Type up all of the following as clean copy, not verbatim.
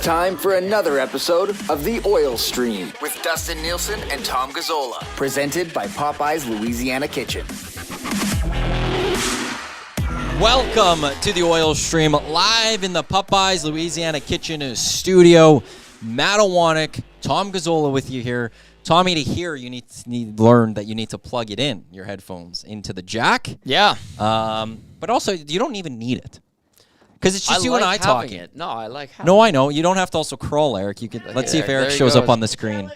time for another episode of The Oil Stream with Dustin Nielsen and Tom Gazzola, presented by Popeye's Louisiana Kitchen. Welcome to The Oil Stream, live in the Popeye's Louisiana Kitchen studio. Matt Iwanyk, Tom Gazzola with you here. Tommy, to hear, you need to learn that you need to plug it in, your headphones, into the jack. Yeah. But also, you don't even need it. Because it's just you and I talking. It. No, I like having No, I know. You don't have to also crawl, Eric. You can. Let's see if Eric shows up on the screen.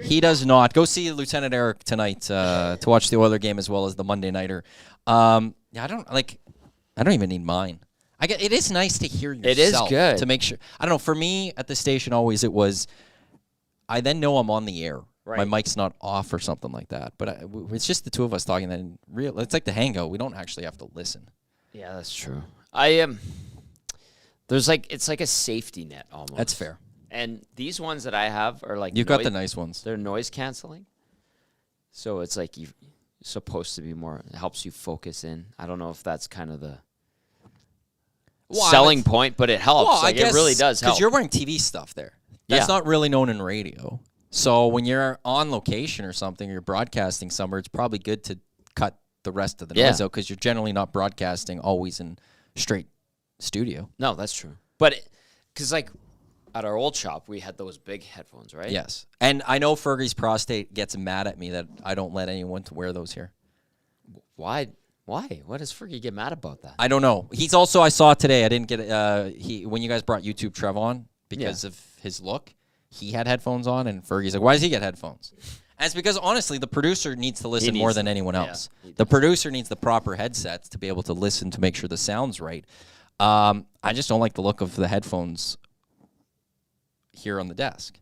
He does not. Go see Lieutenant Eric tonight to watch the Oiler game as well as the Monday Nighter. I don't even need mine. It is nice to hear yourself. It is good. To make sure. I don't know. For me, at the station, always it was, I then know I'm on the air. Right. My mic's not off or something like that. But it's just the two of us talking. Then it's like the hangout. We don't actually have to listen. Yeah, that's true. It's like a safety net almost. That's fair. And these ones that I have are like you've got the nice ones. They're noise canceling. So it's like you're supposed to be more. It helps you focus in. I don't know if that's kind of the selling point, but it helps. Well, I guess it really does help. Because you're wearing TV stuff there. That's not really known in radio. So when you're on location or something, or you're broadcasting somewhere, it's probably good to cut the rest of the noise out because you're generally not broadcasting always in straight studio. No, that's true. But because like at our old shop, we had those big headphones, right? Yes. And I know Fergie's prostate gets mad at me that I don't let anyone to wear those here. Why? Why? What does Fergie get mad about that? I don't know. He's also, I saw today, I didn't get when you guys brought YouTube Trev on because of his look, he had headphones on, and Fergie's like, why does he get headphones? And it's because, honestly, the producer needs to listen more than anyone else. Yeah, the producer needs the proper headsets to be able to listen to make sure the sound's right. I just don't like the look of the headphones here on the desk.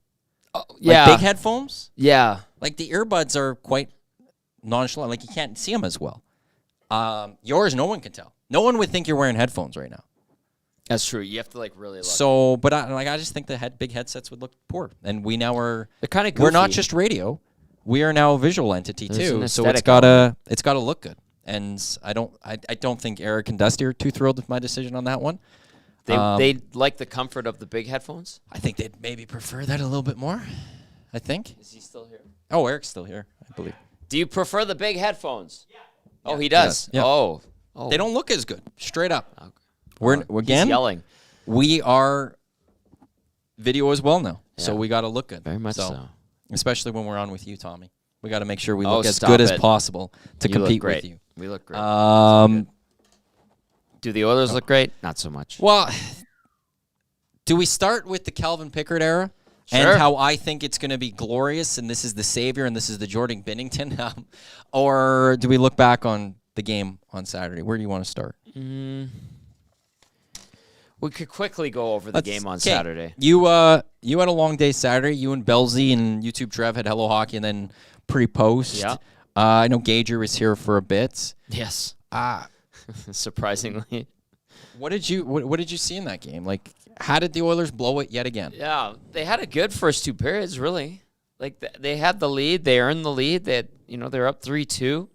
Oh, yeah. Like big headphones? Yeah. Like the earbuds are quite nonchalant. Like you can't see them as well. Yours, no one can tell. No one would think you're wearing headphones right now. That's true. You have to really look. So, but I just think the big headsets would look poor. And we now are they're kind of goofy. We're not just radio. We are now a visual entity too. So it's gotta look good. And I don't think Eric and Dusty are too thrilled with my decision on that one. They like the comfort of the big headphones? I think they'd maybe prefer that a little bit more. I think. Is he still here? Oh, Eric's still here, I believe. Do you prefer the big headphones? Yeah. Oh, he does? Yeah. Oh. They don't look as good. Straight up. Okay. We're again he's yelling. We are video as well now. Yeah. So we gotta look good. Very much so. Especially when we're on with you, Tommy. We got to make sure we look as good as possible to compete with you. We look great. Do the Oilers look great? Not so much. Well, do we start with the Calvin Pickard era and how I think it's going to be glorious and this is the savior and this is the Jordan Binnington? Or do we look back on the game on Saturday? Where do you want to start? We could quickly go over the game on Saturday. You had a long day Saturday. You and Belzy and YouTube Trev had Hello Hockey and then pre-post. Yeah. I know Gager was here for a bit. Yes. Surprisingly. What did you see in that game? Like, how did the Oilers blow it yet again? Yeah, they had a good first two periods, really. Like they had the lead, they earned the lead. They're up 3-2.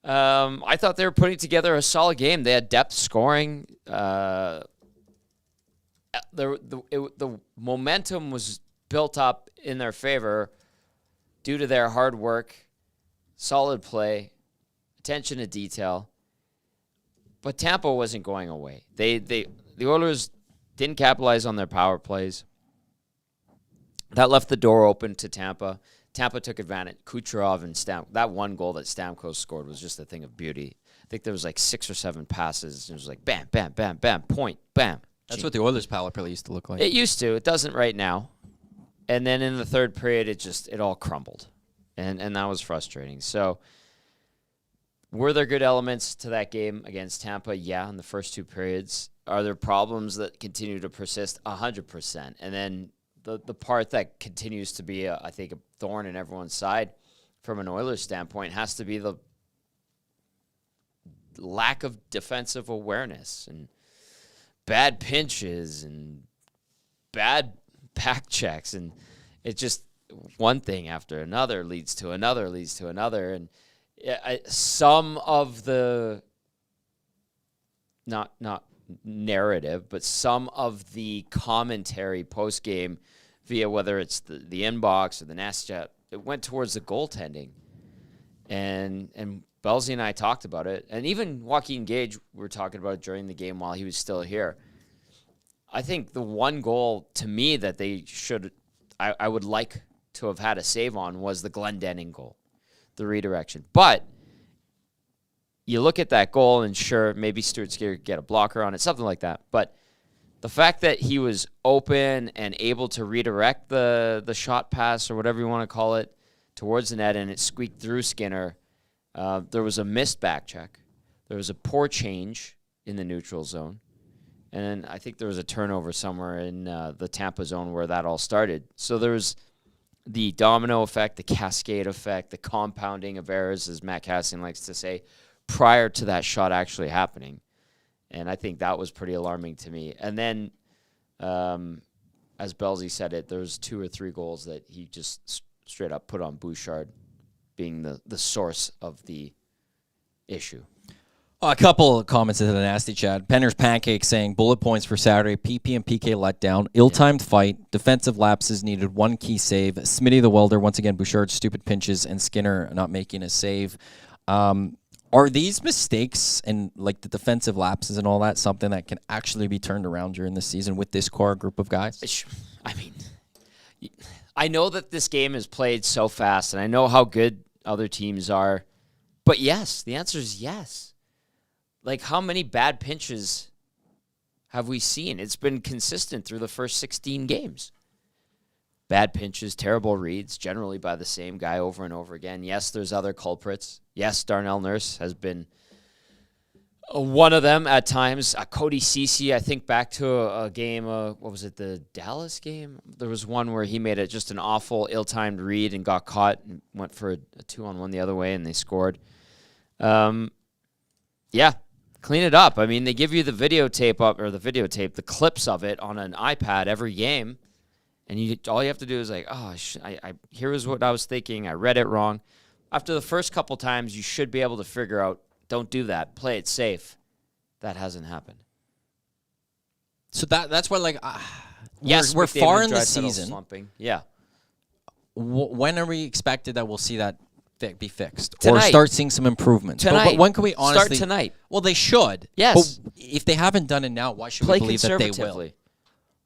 I thought they were putting together a solid game. They had depth scoring. The momentum was built up in their favor due to their hard work, solid play, attention to detail. But Tampa wasn't going away. The Oilers didn't capitalize on their power plays. That left the door open to Tampa. Tampa took advantage. Kucherov and that one goal that Stamkos scored was just a thing of beauty. I think there was like 6 or 7 passes. It was like bam, bam, bam, bam, point, bam. That's what the Oilers' power play used to look like. It used to. It doesn't right now. And then in the third period, it all crumbled. And that was frustrating. So were there good elements to that game against Tampa? Yeah, in the first two periods. Are there problems that continue to persist? 100%. And then the part that continues to be, I think, a thorn in everyone's side from an Oilers standpoint has to be the lack of defensive awareness and bad pinches and bad back checks. And it's just one thing after another leads to another. And some of the not narrative, but some of the commentary post game via whether it's the inbox or the Nasty Chat, it went towards the goaltending. And Belsey and I talked about it, and even Joaquin Gage, we were talking about it during the game while he was still here. I think the one goal to me that they I would like to have had a save on was the Glendening goal, the redirection. But you look at that goal, and sure, maybe Stuart Skinner could get a blocker on it, something like that. But the fact that he was open and able to redirect the shot pass or whatever you want to call it towards the net, and it squeaked through Skinner, there was a missed back check. There was a poor change in the neutral zone. And I think there was a turnover somewhere in the Tampa zone where that all started. So there was the domino effect, the cascade effect, the compounding of errors, as Matt Cassian likes to say, prior to that shot actually happening. And I think that was pretty alarming to me. And then, as Belsey said it, there was 2 or 3 goals that he just straight up put on Bouchard being the source of the issue. A couple of comments into the Nasty Chat. Penner's Pancake saying, bullet points for Saturday, PP and PK letdown, ill-timed fight, defensive lapses needed, 1 key save, Smitty the welder, once again, Bouchard's stupid pinches, and Skinner not making a save. Are these mistakes and like the defensive lapses and all that something that can actually be turned around during the season with this core group of guys? I mean, I know that this game is played so fast, and I know how good other teams are, but yes, the answer is yes. Like, how many bad pinches have we seen? It's been consistent through the first 16 games. Bad pinches, terrible reads, generally by the same guy over and over again. Yes, there's other culprits. Yes, Darnell Nurse has been one of them at times. Cody Ceci, I think back to a game, what was it, the Dallas game? There was one where he made just an awful, ill-timed read and got caught and went for a 2-on-1 the other way, and they scored. Yeah. Clean it up. I mean, they give you the the clips of it on an iPad every game, and all you have to do is like, oh, here is what I was thinking. I read it wrong. After the first couple times, you should be able to figure out, don't do that. Play it safe. That hasn't happened. So that's why, like, yes, we're far in the Draisaitl season. Slumping. Yeah. When are we expected that we'll see that be fixed tonight. Or start seeing some improvements? Tonight. But when can we honestly start tonight? Well, they should. Yes. But if they haven't done it now, why should Play we believe that they will?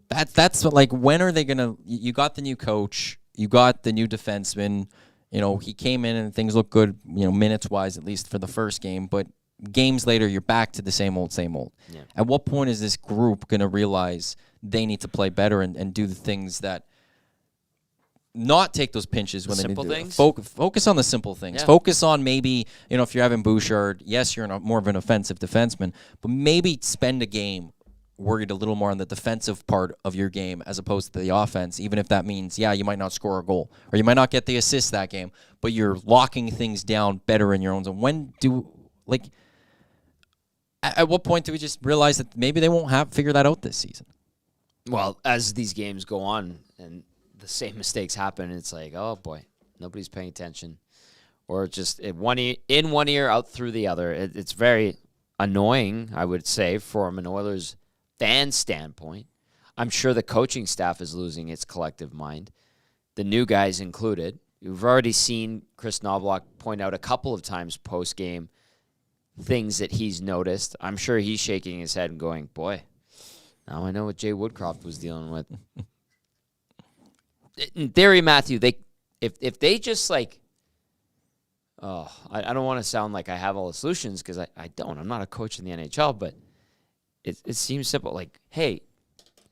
That's what, like, when are they gonna? You got the new coach. You got the new defenseman. You know, he came in and things look good. You know, minutes wise, at least for the first game. But games later, you're back to the same old, same old. Yeah. At what point is this group gonna realize they need to play better and do the things that? Not take those pinches when they need to. Things? Focus on the simple things. Yeah. Focus on maybe, if you're having Bouchard, yes, you're more of an offensive defenseman, but maybe spend a game worried a little more on the defensive part of your game as opposed to the offense, even if that means, you might not score a goal or you might not get the assist that game, but you're locking things down better in your own zone. At what point do we just realize that maybe they won't figure that out this season? Well, as these games go on and the same mistakes happen, it's like, oh boy, nobody's paying attention, or just in one ear, out through the other. It's very annoying, I would say, from an Oilers fan standpoint. I'm sure the coaching staff is losing its collective mind, the new guys included. You've already seen Chris Knobloch point out a couple of times post game things that he's noticed. I'm sure he's shaking his head and going, boy, now I know what Jay Woodcroft was dealing with. In theory, Matthew, if they just I don't want to sound like I have all the solutions, because I don't. I'm not a coach in the NHL, but it seems simple. Like, hey,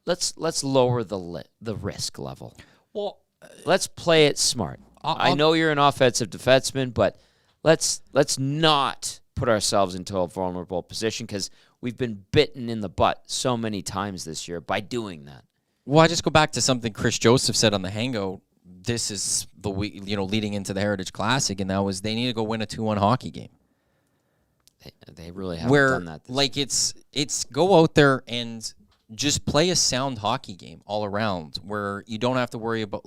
let's lower the risk level. Well, let's play it smart. I know you're an offensive defenseman, but let's not put ourselves into a vulnerable position, because we've been bitten in the butt so many times this year by doing that. Well, I just go back to something Chris Joseph said on the Hangout. This is the week, leading into the Heritage Classic, and that was they need to go win a 2-1 hockey game. They really haven't done that. It's go out there and just play a sound hockey game all around, where you don't have to worry about,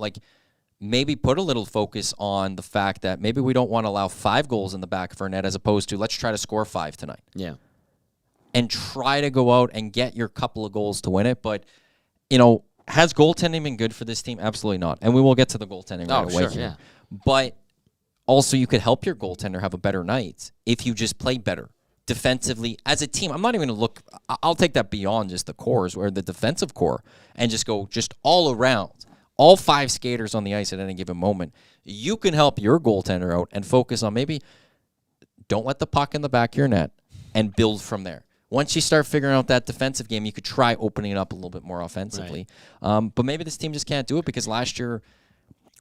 maybe put a little focus on the fact that maybe we don't want to allow 5 goals in the back of our net, as opposed to let's try to score 5 tonight. Yeah. and try to go out and get your couple of goals to win it. But, has goaltending been good for this team? Absolutely not. And we will get to the goaltending right away here. Yeah. But also, you could help your goaltender have a better night if you just play better defensively as a team. I'm not even going to look. I'll take that beyond just the cores or the defensive core and just go just all around. All 5 skaters on the ice at any given moment. You can help your goaltender out and focus on maybe don't let the puck in the back of your net and build from there. Once you start figuring out that defensive game, you could try opening it up a little bit more offensively. Right. But maybe this team just can't do it because last year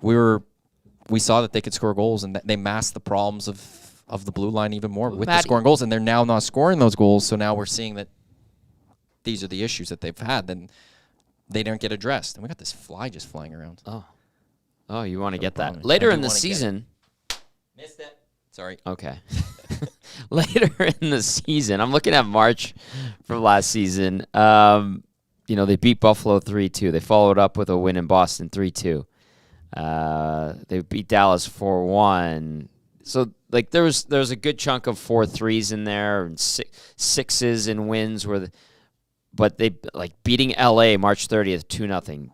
we saw that they could score goals and that they masked the problems of the blue line even more with the scoring goals, and they're now not scoring those goals. So now we're seeing that these are the issues that they've had. Then they don't get addressed. And we got this fly just flying around. Oh, you want to get that later in the season? Missed it. Sorry. Okay. Later in the season, I'm looking at March from last season. They beat Buffalo 3-2. They followed up with a win in Boston 3-2. They beat Dallas 4-1. So there was a good chunk of 4-3s in there and 6s and wins but they beating LA March 30th 2-0.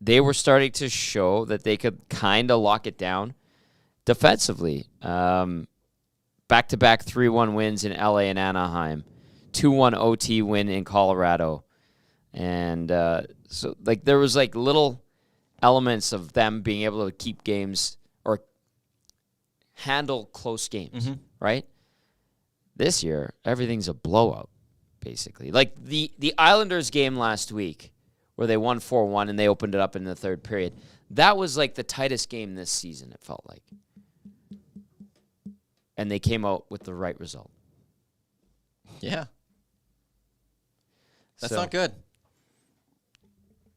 They were starting to show that they could kind of lock it down defensively. Back-to-back 3-1 wins in LA and Anaheim, 2-1 OT win in Colorado, and so there was little elements of them being able to keep games or handle close games, right? This year, everything's a blowout, basically. The Islanders game last week, where they won 4-1 and they opened it up in the third period. That was the tightest game this season, it felt like. And they came out with the right result. Yeah. That's not good.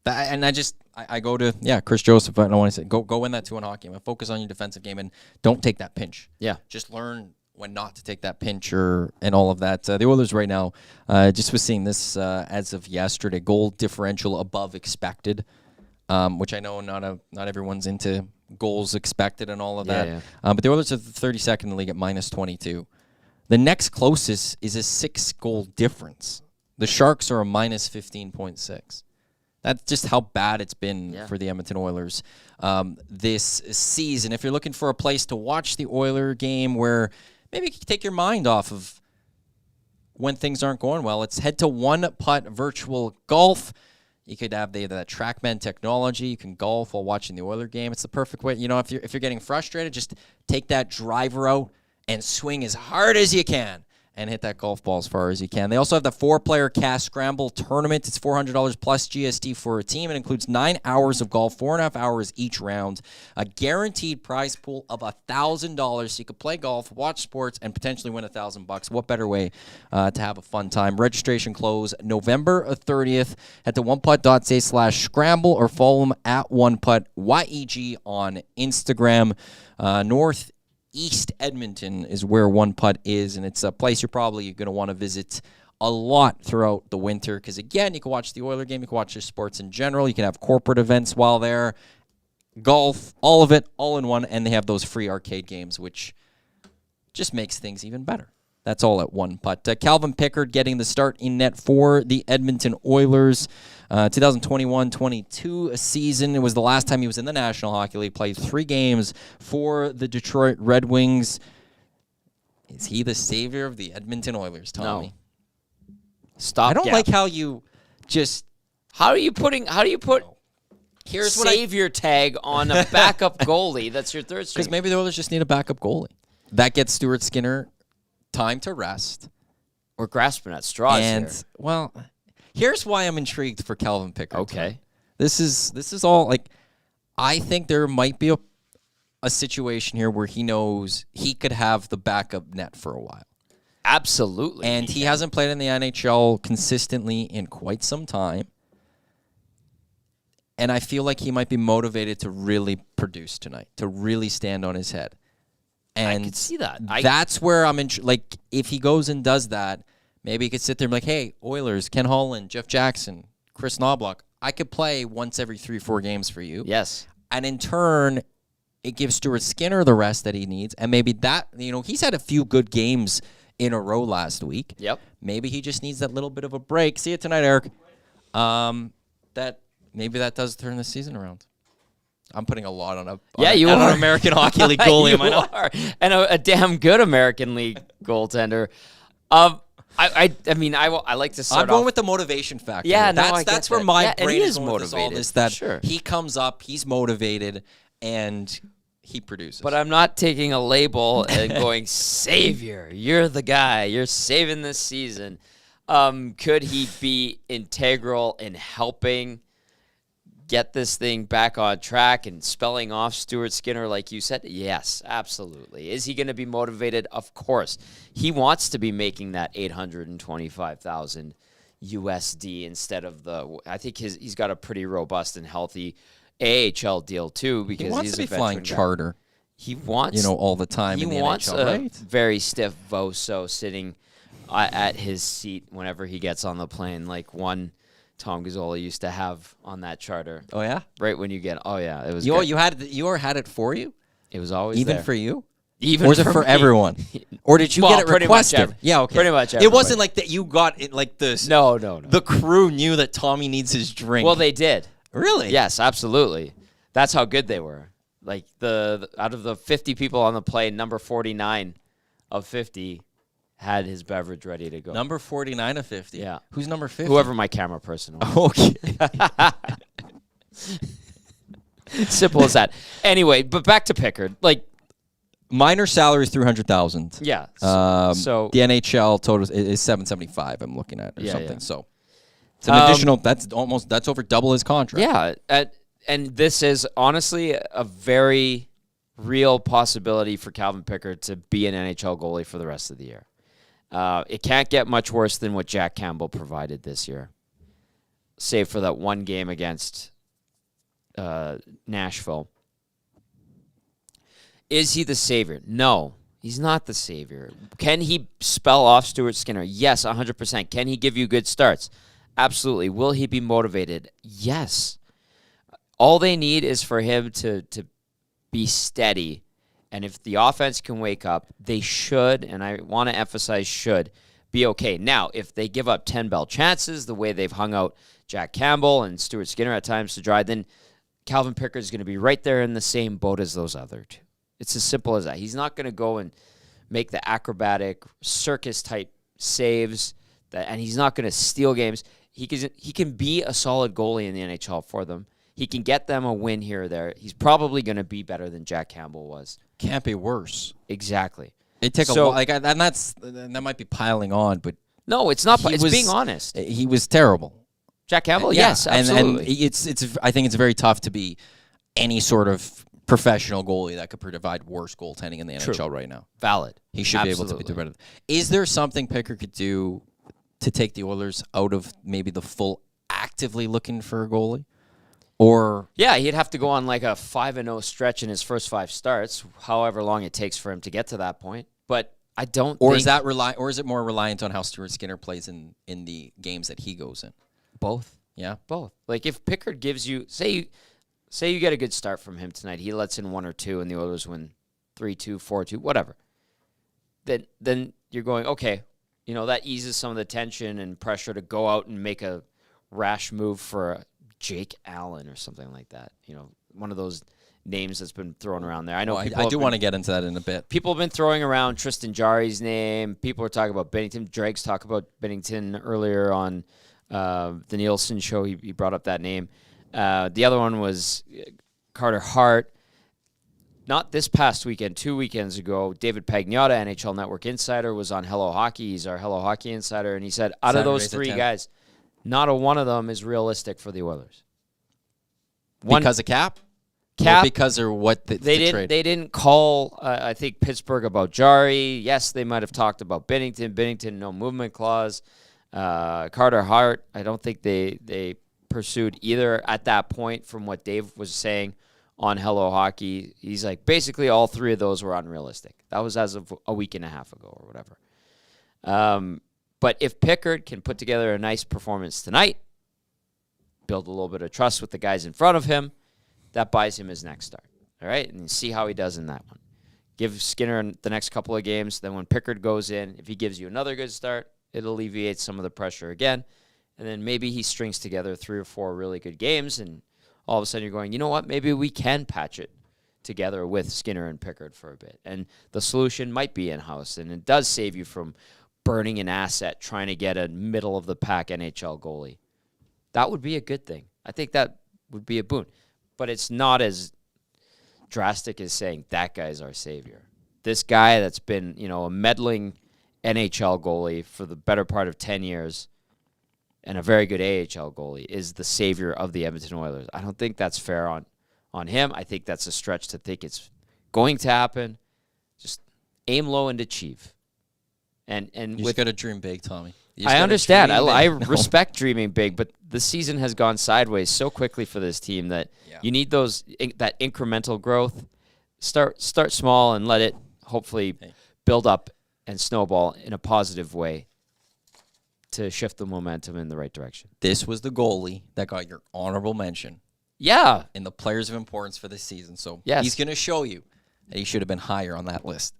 I go to, Chris Joseph, I don't want to say, go win that 2-1 hockey game and focus on your defensive game and don't take that pinch. Yeah. Just learn when not to take that pinch and all of that. The Oilers right now, just was seeing this as of yesterday, goal differential above expected, which I know not everyone's into goals expected and all of that. Yeah. But the Oilers are the 32nd in the league at -22. The next closest is a 6-goal difference. The Sharks are a -15.6. That's just how bad it's been for the Edmonton Oilers this season. If you're looking for a place to watch the Oiler game where maybe you can take your mind off of when things aren't going well, let's head to One Putt Virtual Golf. You could have that TrackMan technology. You can golf while watching the Oiler game. It's the perfect way. If you're getting frustrated, just take that driver out and swing as hard as you can and hit that golf ball as far as you can. They also have the 4-player Cast Scramble tournament. It's $400 plus GST for a team. It includes 9 hours of golf, 4.5 hours each round, a guaranteed prize pool of $1,000, so you could play golf, watch sports, and potentially win $1,000. What better way to have a fun time? Registration close November 30th. Head to oneputt.ca/scramble or follow them at OnePuttYEG on Instagram. East Edmonton is where One Putt is, and it's a place you're probably going to want to visit a lot throughout the winter because, again, you can watch the Oiler game, you can watch the sports in general, you can have corporate events while there, golf, all of it, all in one, and they have those free arcade games, which just makes things even better. That's all at One Putt. Calvin Pickard getting the start in net for the Edmonton Oilers. 2021-22 season. It was the last time he was in the National Hockey League. Played 3 games for the Detroit Red Wings. Is he the savior of the Edmonton Oilers, Tommy? No. Stop. I don't like how you just... How do you put Here's savior tag on a backup goalie that's your third string? Because maybe the Oilers just need a backup goalie. That gets Stuart Skinner time to rest. We're grasping at straws here. Well... Here's why I'm intrigued for Calvin Pickard. Okay. This is all I think there might be a situation here where he knows he could have the backup net for a while. Absolutely. And he hasn't played in the NHL consistently in quite some time. And I feel like he might be motivated to really produce tonight, to really stand on his head. And I can see that. That's where I'm if he goes and does that, maybe he could sit there and be like, hey, Oilers, Ken Holland, Jeff Jackson, Chris Knobloch, I could play once every 3-4 games for you. Yes. And in turn, it gives Stuart Skinner the rest that he needs. And maybe that, he's had a few good games in a row last week. Yep. Maybe he just needs that little bit of a break. See you tonight, Eric. Maybe that does turn the season around. I'm putting a lot on an American Hockey League goalie. Am I not? Are. And a damn good American League goaltender. I mean, I like to start I'm going off with the motivation factor. Yeah, that's where my brain is motivated. All this, that sure. he comes up, he's motivated, and he produces. But I'm not taking a label and going, Savior, you're the guy. You're saving this season. Could he be integral in helping get this thing back on track and spelling off Stuart Skinner like you said? Yes, absolutely. Is he going to be motivated? Of course. He wants to be making that $825,000 USD instead of I think he's got a pretty robust and healthy AHL deal too, because he wants he's to be a veteran flying guy. charter. He wants all the time in the wants NHL, a right? very stiff Voso sitting at his seat whenever he gets on the plane, like one Tom Gazzola used to have on that charter. Oh yeah, right when you get. Oh yeah, it was. You had it for you. It was always even there. for you. Even or was it for for me. everyone? Or did you get it requested? Yeah, okay. Pretty much. It wasn't like that. You got it like this. No. The crew knew that Tommy needs his drink. Well, they did. Really? Yes, absolutely. That's how good they were. Like the out of the 50 people on the plane, number 49 of 50 had his beverage ready to go. Number 49 of 50. Yeah. Who's number 50? Whoever my camera person was. Okay. Simple as that. Anyway, but back to Pickard. Like, minor salary is $300,000. Yeah. So the NHL total is $775. I'm looking at or something. Yeah. So it's an additional. That's over double his contract. Yeah. And this is honestly a very real possibility for Calvin Pickard to be an NHL goalie for the rest of the year. It can't get much worse than what Jack Campbell provided this year, save for that one game against Nashville. Is he the savior? No, he's not the savior. Can he spell off Stuart Skinner? Yes, 100%. Can he give you good starts? Absolutely. Will he be motivated? Yes. All they need is for him to be steady. And if the offense can wake up, they should, and I want to emphasize should, be okay. Now, if they give up 10 bell chances, the way they've hung out Jack Campbell and Stuart Skinner at times to dry, then Calvin Pickard is going to be right there in the same boat as those other two. It's as simple as that. He's not going to go and make the acrobatic circus-type saves, and he's not going to steal games. He can be a solid goalie in the NHL for them. He can get them a win here or there. He's probably going to be better than Jack Campbell was. Can't be worse. Exactly. It take a while, and that might be piling on, but no, it's not. It's being honest. He was terrible. Jack Campbell, yes, absolutely. And it's. I think it's very tough to be any sort of professional goalie that could provide worse goaltending in the NHL right now. Valid. He should be able to do better. Is there something Pickard could do to take the Oilers out of maybe the full actively looking for a goalie? Or yeah, he'd have to go on like a 5-0 stretch in his first 5 starts, however long it takes for him to get to that point. But I don't. Or is it more reliant on how Stuart Skinner plays in the games that he goes in? Both. Yeah, both. Like if Pickard gives you, say you get a good start from him tonight, he lets in 1 or 2, and the Oilers win 3-2, 4-2, whatever. Then you're going, okay, that eases some of the tension and pressure to go out and make a rash move for Jake Allen or something like that. One of those names that's been thrown around there. I know. I do want to get into that in a bit. People have been throwing around Tristan Jarry's name. People are talking about Bennington. Dregs talked about Bennington earlier on the Nielsen show. He brought up that name. The other one was Carter Hart. Not this past weekend, 2 weekends ago, David Pagnotta, NHL Network insider, was on Hello Hockey. He's our Hello Hockey insider, and he said, out of those 3 guys, not a one of them is realistic for the Oilers. Because of cap? Or because of what the trade? They didn't call, I think, Pittsburgh about Jarry. Yes, they might have talked about Bennington. Bennington, no movement clause. Carter Hart, I don't think they pursued either at that point from what Dave was saying on Hello Hockey. He's like, basically all 3 of those were unrealistic. That was as of a week and a half ago or whatever. But if Pickard can put together a nice performance tonight, build a little bit of trust with the guys in front of him, that buys him his next start. All right? And see how he does in that one. Give Skinner the next couple of games. Then when Pickard goes in, if he gives you another good start, it alleviates some of the pressure again. And then maybe he strings together 3 or 4 really good games, and all of a sudden you're going, you know what, maybe we can patch it together with Skinner and Pickard for a bit. And the solution might be in-house, and it does save you from burning an asset trying to get a middle-of-the-pack NHL goalie. That would be a good thing. I think that would be a boon. But it's not as drastic as saying that guy's our savior. This guy that's been, a meddling NHL goalie for the better part of 10 years and a very good AHL goalie is the savior of the Edmonton Oilers. I don't think that's fair on him. I think that's a stretch to think it's going to happen. Just aim low and achieve. And you just got to dream big, Tommy. I understand. I respect dreaming big, but the season has gone sideways so quickly for this team that you need that incremental growth. Start small and let it hopefully build up and snowball in a positive way to shift the momentum in the right direction. This was the goalie that got your honorable mention. Yeah. In the players of importance for this season. So yes. He's going to show you that he should have been higher on that list.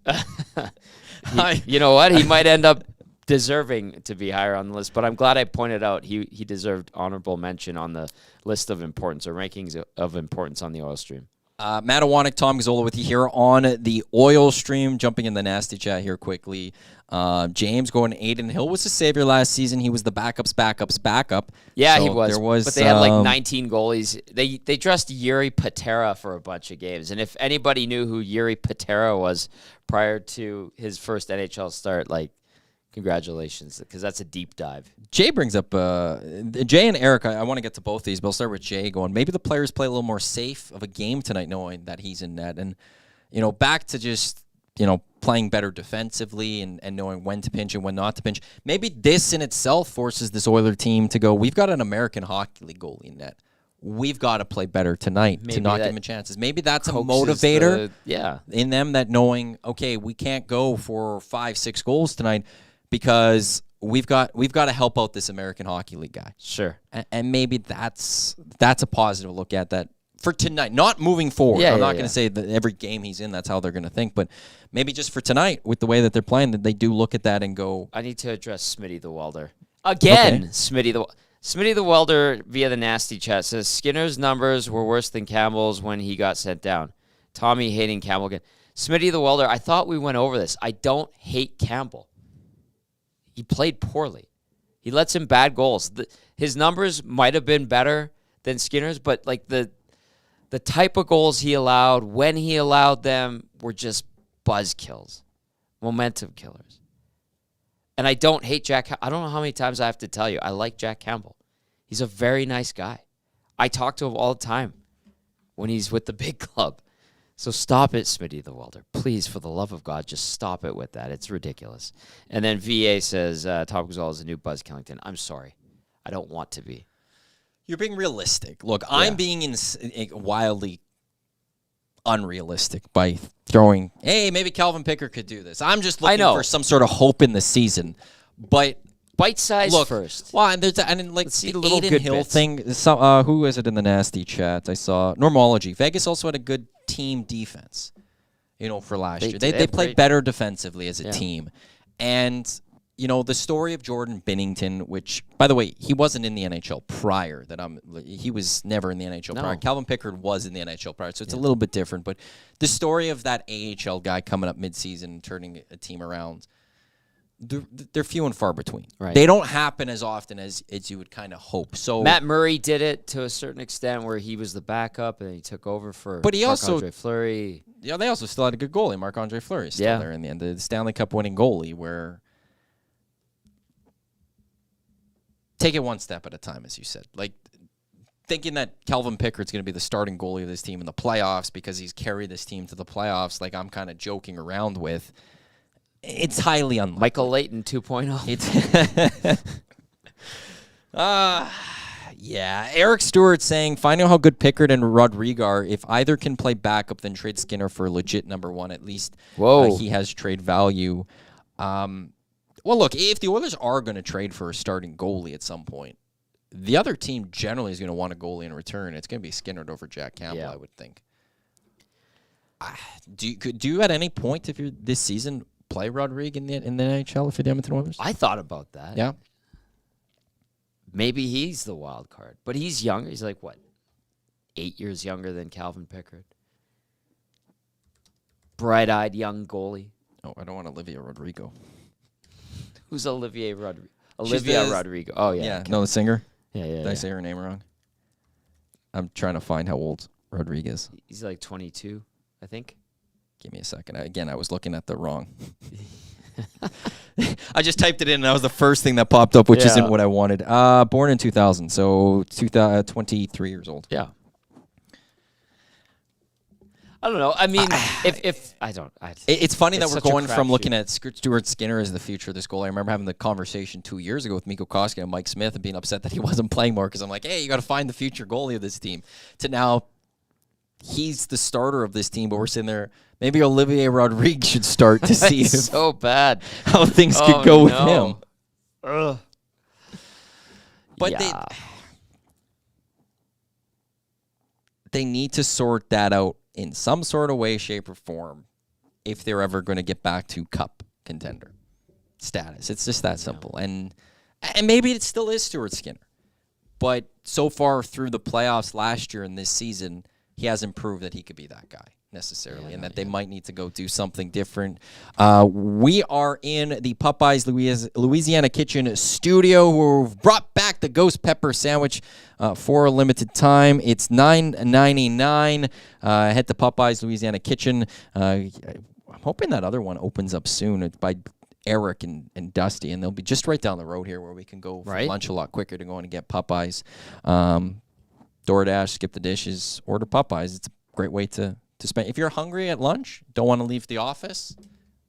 You know what? He might end up deserving to be higher on the list, but I'm glad I pointed out he deserved honorable mention on the list of importance or rankings of importance on the Oil Stream. Matt Iwanyk, Tom Gazzola with you here on the Oil Stream. Jumping in the nasty chat here quickly. James going Aiden Hill was the savior last season. He was the backup. Yeah, so he was. But they had 19 goalies. They dressed Yuri Patera for a bunch of games. And if anybody knew who Yuri Patera was prior to his first NHL start, congratulations, because that's a deep dive. Jay brings up Jay and Eric. I want to get to both these, but I'll start with Jay going, maybe the players play a little more safe of a game tonight knowing that he's in net. And, back to just, playing better defensively and knowing when to pinch and when not to pinch. Maybe this in itself forces this Oiler team to go, we've got an American Hockey League goalie in net. We've got to play better tonight to not give him chances. Maybe that's a motivator in them, that knowing, okay, we can't go for 5-6 goals tonight because we've got to help out this American Hockey League guy. Sure. And maybe that's a positive look at that for tonight, not moving forward. I'm not going to say that every game he's in, that's how they're going to think, but maybe just for tonight with the way that they're playing, that they do look at that and go. I need to address Smitty the Welder. Again, okay. Smitty the Welder via the nasty chat says Skinner's numbers were worse than Campbell's when he got sent down. Tommy hating Campbell again. Smitty the Welder, I thought we went over this. I don't hate Campbell. He played poorly. He let some bad goals. His numbers might have been better than Skinner's, but the type of goals he allowed, when he allowed them, were just buzz kills, momentum killers. And I don't hate Jack. I don't know how many times I have to tell you, I like Jack Campbell. He's a very nice guy. I talk to him all the time when he's with the big club. So stop it, Smitty the Welder. Please, for the love of God, just stop it with that. It's ridiculous. And then VA says, Tom Gazzola is a new Buzz Killington. I'm sorry. I don't want to be. You're being realistic. Look, I'm being wildly unrealistic by throwing, hey, maybe Calvin Pickard could do this. I'm just looking for some sort of hope in the season. But bite size first. Well, and let's see the little Aiden Hill bits. Thing. Who is it in the nasty chat? I saw Normology. Vegas also had a good team defense, for last year. They played better defensively as a team. And the story of Jordan Binnington, which, by the way, he wasn't in the NHL prior. He was never in the NHL prior. Calvin Pickard was in the NHL prior, so it's a little bit different. But the story of that AHL guy coming up midseason and turning a team around, they're few and far between. Right. They don't happen as often as you would kind of hope. So Matt Murray did it to a certain extent, where he was the backup and he took over for Marc-Andre Fleury. Yeah, they also still had a good goalie. Marc-Andre Fleury is still there in the end. The Stanley Cup winning goalie, where take it one step at a time, as you said. Thinking that Calvin Pickard's going to be the starting goalie of this team in the playoffs because he's carried this team to the playoffs, I'm kind of joking around with. It's highly unlikely. Michael Layton 2.0. Eric Stewart saying, finding out how good Pickard and Rodrigo are. If either can play backup, then trade Skinner for legit number one. At least he has trade value. Well, look, if the Oilers are going to trade for a starting goalie at some point, the other team generally is going to want a goalie in return. It's going to be Skinner over Jack Campbell, I would think. Do you at any point, if you're this season, play Rodrigue in the NHL for the Edmonton Oilers? I thought about that. Yeah. Maybe he's the wild card, but he's younger. He's like, what, 8 years younger than Calvin Pickard? Bright-eyed young goalie. Oh, I don't want Olivia Rodrigo. Who's Olivia Rodrigo? She's Olivia the- Rodrigo. Oh, yeah. Yeah, no, the singer. Yeah. Did I say her name wrong? I'm trying to find how old Rodrigue is. He's like 22, I think. Give me a second. I was looking at the wrong. I just typed it in, and that was the first thing that popped up, which isn't what I wanted. Born in 2000, so 23 years old. Yeah. I don't know. I mean, if I don't. It's funny that It's we're such a going from crapshoot. looking at Stuart Skinner as the future of this goal. I remember having the conversation 2 years ago with Mikko Koskinen and Mike Smith and being upset that he wasn't playing more because I'm like, hey, you got to find the future goalie of this team. To now, he's the starter of this team, but we're sitting there. Maybe Olivier Rodrigue should start to see so bad how things could go with him. Ugh. But they need to sort that out in some sort of way, shape, or form if they're ever going to get back to cup contender status. It's just that simple. And maybe it still is Stuart Skinner. But so far through the playoffs last year and this season, he hasn't proved that he could be that guy necessarily, and that they might need to go do something different. We are in the Popeyes Louisiana Kitchen studio. We've brought back the ghost pepper sandwich for a limited time. It's $9.99. Head to Popeyes Louisiana Kitchen. I'm hoping that other one opens up soon. It's by Eric and Dusty, and they'll be just right down the road here where we can go for lunch a lot quicker to go in and get Popeyes. DoorDash, skip the dishes, order Popeyes. It's a great way to spend. If you're hungry at lunch, don't want to leave the office,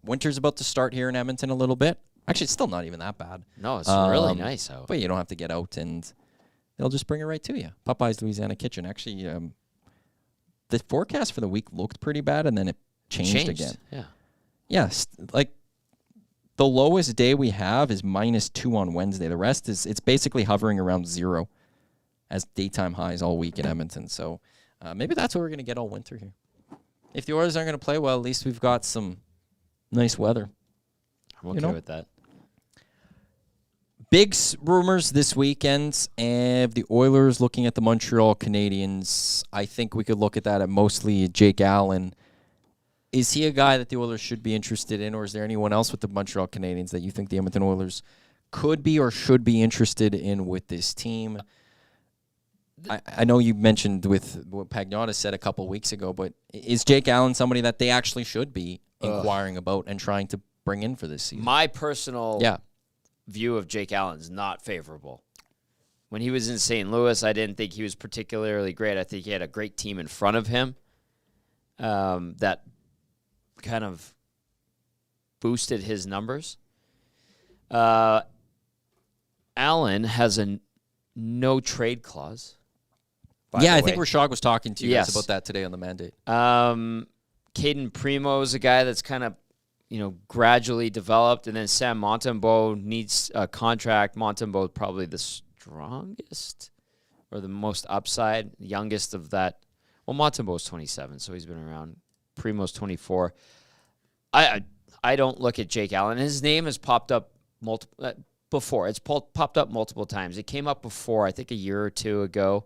winter's about to start here in Edmonton a little bit. Actually, it's still not even that bad. No, it's really nice out. But you don't have to get out, and they'll just bring it right to you. Popeyes Louisiana Kitchen. Actually, the forecast for the week looked pretty bad, and then it changed again. Yeah. Yes, like the lowest day we have is -2 on Wednesday. The rest it's basically hovering around 0 as daytime highs all week in Edmonton. So maybe that's what we're going to get all winter here. If the Oilers aren't going to play well, at least we've got some nice weather. I'm okay with that. Big rumors this weekend, and the Oilers looking at the Montreal Canadiens. I think we could look at that at mostly Jake Allen. Is he a guy that the Oilers should be interested in, or is there anyone else with the Montreal Canadiens that you think the Edmonton Oilers could be or should be interested in with this team? I know you mentioned with what Pagnotta said a couple weeks ago, but is Jake Allen somebody that they actually should be inquiring about and trying to bring in for this season? My personal view of Jake Allen is not favorable. When he was in St. Louis, I didn't think he was particularly great. I think he had a great team in front of him that kind of boosted his numbers. Allen has a no trade clause. Yeah, I think Rashad was talking to you guys about that today on the mandate. Caden Primo is a guy that's kind of, gradually developed, and then Sam Montembeault needs a contract. Montembeault probably the strongest or the most upside, youngest of that. Well, Montembeault's 27, so he's been around. Primo's 24. I don't look at Jake Allen. His name has popped up before. It's popped up multiple times. It came up before, I think a year or two ago.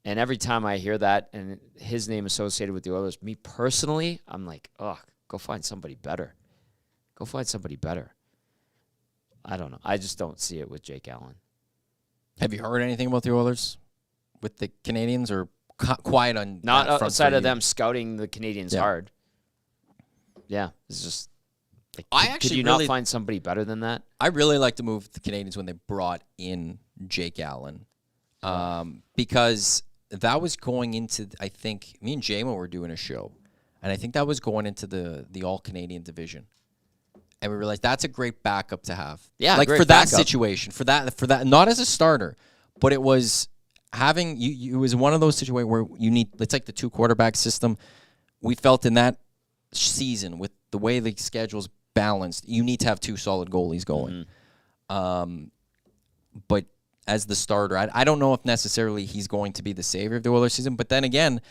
And every time I hear that and his name associated with the Oilers, me personally, I'm like, go find somebody better. Go find somebody better. I don't know. I just don't see it with Jake Allen. Have you heard anything about the Oilers with the Canadians, or quiet on not that front outside for of you? them scouting the Canadians hard? Yeah, it's just. Could you really not find somebody better than that? I really like to move the Canadians when they brought in Jake Allen, because that was going into, I think, me and Jamo were doing a show, and I think that was going into the All-Canadian division. And we realized that's a great backup to have. Yeah, like great for that backup. situation, for that, not as a starter, but it was having you. It was one of those situations where you need. It's like the 2-quarterback system. We felt in that season with the way the schedule's balanced, you need to have 2 solid goalies going. But as the starter, I don't know if necessarily he's going to be the savior of the Oilers season. But then again,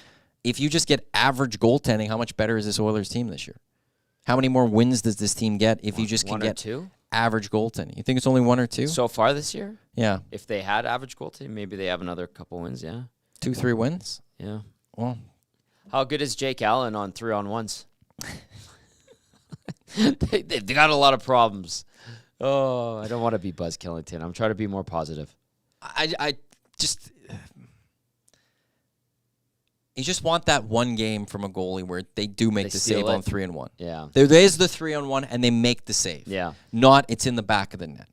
if you just get average goaltending, how much better is this Oilers team this year? How many more wins does this team get if you just can get two? Average goaltending? You think it's only 1 or 2? So far this year? Yeah. If they had average goaltending, maybe they have another couple wins, yeah. 2-3 wins? Yeah. Well, how good is Jake Allen on 3-on-1s? They got a lot of problems. Oh, I don't want to be Buzz Killington. I'm trying to be more positive. I just... You just want that one game from a goalie where they do make the save on 3-on-1. Yeah. There is the 3-on-1, and they make the save. Yeah. Not it's in the back of the net.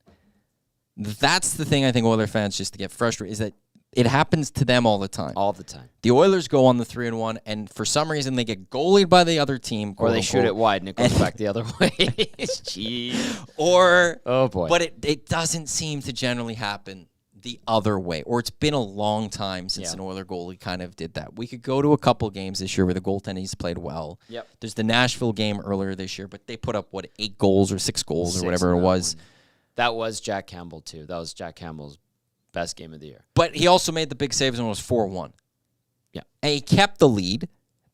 That's the thing I think Oilers fans just to get frustrated is that it happens to them all the time. All the time. The Oilers go on the 3-on-1, and for some reason they get goalied by the other team. Or they shoot it wide and it goes back the other way. Jeez. Or, oh boy. But it doesn't seem to generally happen the other way, or it's been a long time since an Oiler goalie kind of did that. We could go to a couple games this year where the goaltending's played well. Yep. There's the Nashville game earlier this year, but they put up, 8 goals or 6 goals or whatever it was. That was Jack Campbell, too. That was Jack Campbell's best game of the year. But he also made the big saves and it was 4-1. Yeah. And he kept the lead.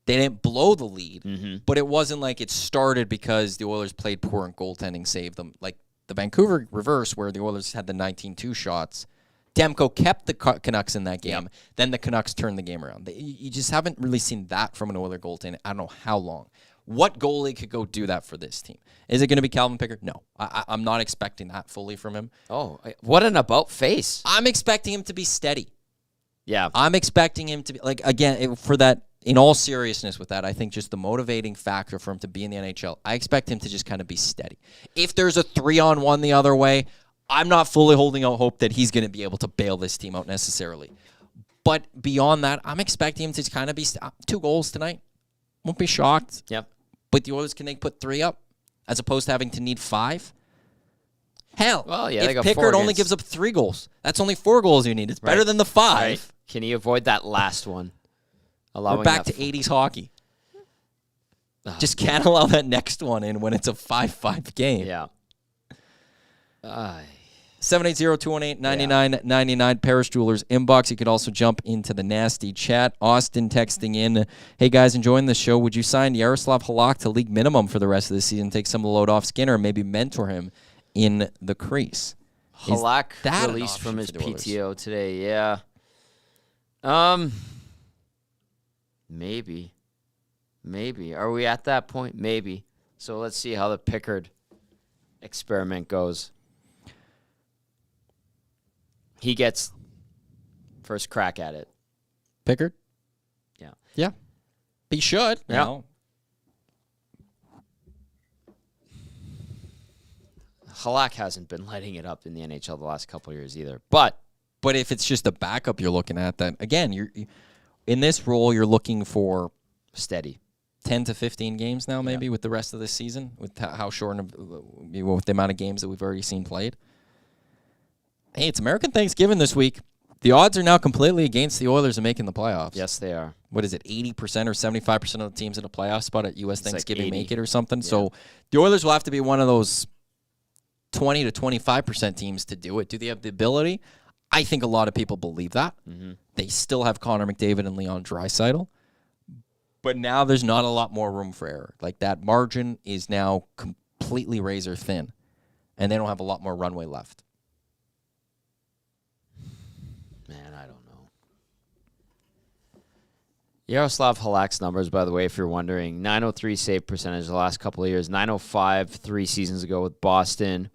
They didn't blow the lead, but it wasn't like it started because the Oilers played poor and goaltending saved them. Like the Vancouver reverse where the Oilers had the 19-2 shots, Demko kept the Canucks in that game. Yeah. Then the Canucks turned the game around. You just haven't really seen that from an Oiler goaltender. I don't know how long. What goalie could go do that for this team? Is it going to be Calvin Pickard? No. I'm not expecting that fully from him. Oh, what an about face. I'm expecting him to be steady. Yeah. I'm expecting him to be, like, again, for that, in all seriousness with that, I think just the motivating factor for him to be in the NHL, I expect him to just kind of be steady. If there's a 3-on-1 the other way, I'm not fully holding out hope that he's going to be able to bail this team out necessarily. But beyond that, I'm expecting him to kind of be 2 goals tonight. Won't be shocked. Yep. But the Oilers, can they put 3 up as opposed to having to need 5? Hell, well, yeah, if Pickard only gives up 3 goals, that's only 4 goals you need. It's better than the 5. Right. Can he avoid that last one? We're back to 80s hockey. Just can't allow that next one in when it's a 5-5 game. Yeah. 780-218-9999, Paris Jewelers inbox. You could also jump into the nasty chat. Austin texting in, hey guys, enjoying the show. Would you sign Yaroslav Halak to league minimum for the rest of the season, take some of the load off Skinner, and maybe mentor him in the crease? Halak released from his PTO today, yeah. Maybe. Are we at that point? Maybe. So let's see how the Pickard experiment goes. He gets first crack at it. Pickard? Yeah. Yeah. He should. Yeah. No. Halak hasn't been lighting it up in the NHL the last couple of years either. But if it's just a backup you're looking at, then again, you're in this role, you're looking for steady 10 to 15 games now, maybe with the rest of the season, with how short of with the amount of games that we've already seen played. Hey, it's American Thanksgiving this week. The odds are now completely against the Oilers in making the playoffs. Yes, they are. What is it, 80% or 75% of the teams in a playoff spot at U.S. Thanksgiving like make it or something? Yeah. So the Oilers will have to be one of those 20 to 25% teams to do it. Do they have the ability? I think a lot of people believe that. Mm-hmm. They still have Connor McDavid and Leon Draisaitl. But now there's not a lot more room for error. Like, that margin is now completely razor thin, and they don't have a lot more runway left. Man, I don't know. Yaroslav Halak's numbers, by the way, if you're wondering, 903 save percentage the last couple of years, 905 3 seasons ago with Boston.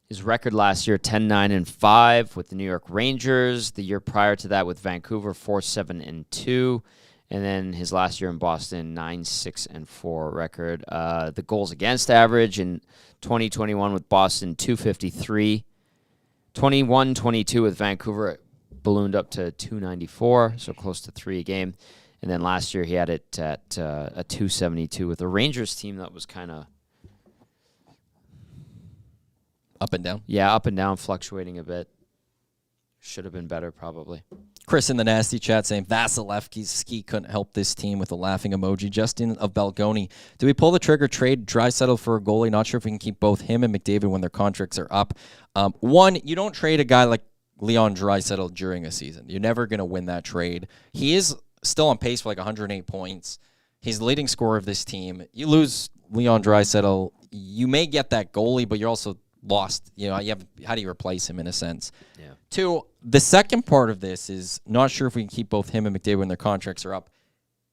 His record last year, 10-9-5 with the New York Rangers. The year prior to that with Vancouver, 4-7-2. And then his last year in Boston, 9-6-4 record. The goals against average in 2021 with Boston, 253. 21-22 with Vancouver, it ballooned up to 294, so close to 3 a game. And then last year he had it at a 272 with a Rangers team that was kind of up and down. Yeah, up and down, fluctuating a bit. Should have been better, probably. Chris in the nasty chat saying Vasilevsky couldn't help this team with a laughing emoji. Justin of Belgoni, do we pull the trigger, trade Draisaitl for a goalie? Not sure if we can keep both him and McDavid when their contracts are up. One, you don't trade a guy like Leon Draisaitl during a season. You're never going to win that trade. He is still on pace for like 108 points. He's the leading scorer of this team. You lose Leon Draisaitl, you may get that goalie, but you're also lost. You know, how do you replace him in a sense? Yeah. 2, the second part of this is not sure if we can keep both him and McDavid when their contracts are up.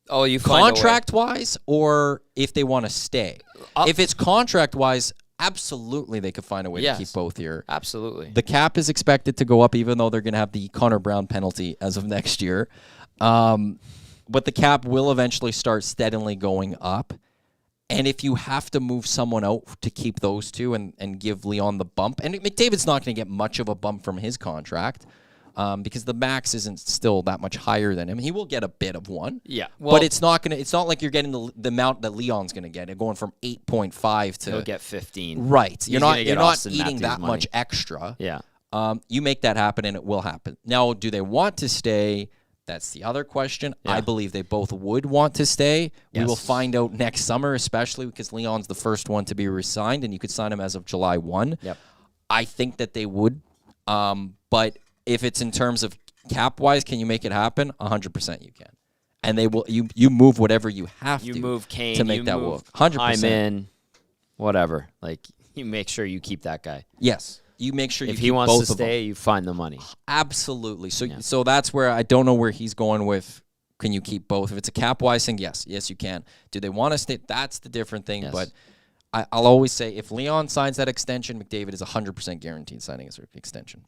Oh, you find contract-wise, or if they want to stay. If it's contract-wise, absolutely they could find a way to keep both here. Absolutely. The cap is expected to go up, even though they're going to have the Connor Brown penalty as of next year. But the cap will eventually start steadily going up. And if you have to move someone out to keep those two and give Leon the bump, and McDavid's not going to get much of a bump from his contract because the max isn't still that much higher than him. He will get a bit of one. Yeah. Well, but it's not like you're getting the amount that Leon's going to get. It going from 8.5 to he'll get 15. Right. You're not eating Matthews that money. much extra. Yeah. You make that happen, and it will happen. Now, do they want to stay? That's the other question. Yeah. I believe they both would want to stay. Yes. We will find out next summer, especially because Leon's the first one to be re-signed, and you could sign him as of July 1. Yep. I think that they would. But if it's in terms of cap-wise, can you make it happen? 100% you can. And they will. You move whatever you have You to move Kane to make that move work. 100%. I'm in, whatever. Like, you make sure you keep that guy. Yes. You make sure If you he keep wants both to of them. stay, you find the money. Absolutely. So that's where I don't know where he's going with. Can you keep both? If it's a cap wise thing, yes, you can. Do they want to stay? That's the different thing. Yes. But I'll always say if Leon signs that extension, McDavid is 100% guaranteed signing his extension.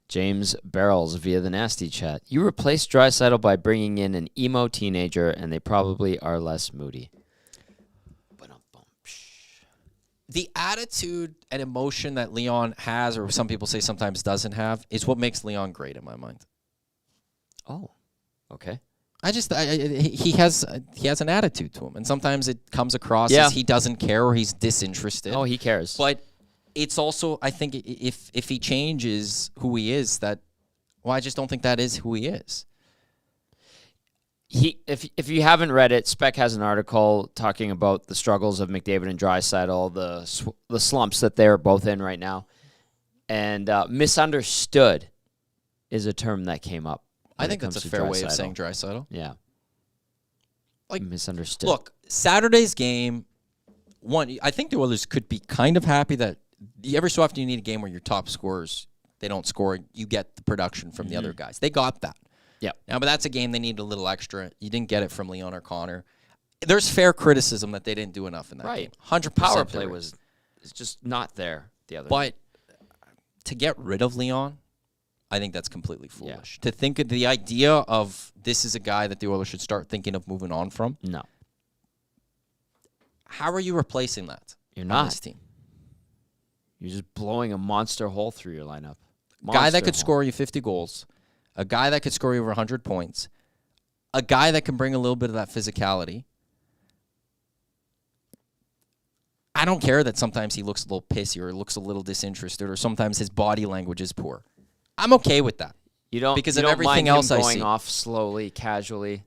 James Barrels via the Nasty Chat. You replaced Draisaitl by bringing in an emo teenager, and they probably are less moody. The attitude and emotion that Leon has, or some people say sometimes doesn't have, is what makes Leon great in my mind. Oh, okay. He has an attitude to him, and sometimes it comes across as he doesn't care or he's disinterested. Oh, he cares. But it's also, I think, if he changes who he is, I just don't think that is who he is. If you haven't read it, Spec has an article talking about the struggles of McDavid and Draisaitl, the slumps that they're both in right now, and misunderstood is a term that came up. I think that's a fair way of saying Draisaitl. Yeah, like misunderstood. Look, Saturday's game. I think the Oilers could be kind of happy that every so often you need a game where your top scorers they don't score, you get the production from the other guys. They got that. Yeah. Now, but that's a game they need a little extra. You didn't get it from Leon or Connor. There's fair criticism that they didn't do enough in that game. 100% power play is just not there the other. But to get rid of Leon, I think that's completely foolish. To think of the idea of this is a guy that the Oilers should start thinking of moving on from. No. How are you replacing that? You're not. On this team? You're just blowing a monster hole through your lineup. Guy that could score you 50 goals. A guy that could score you over 100 points. A guy that can bring a little bit of that physicality. I don't care that sometimes he looks a little pissy or looks a little disinterested or sometimes his body language is poor. I'm okay with that. You don't because you of don't everything mind else him I going see. off slowly, casually.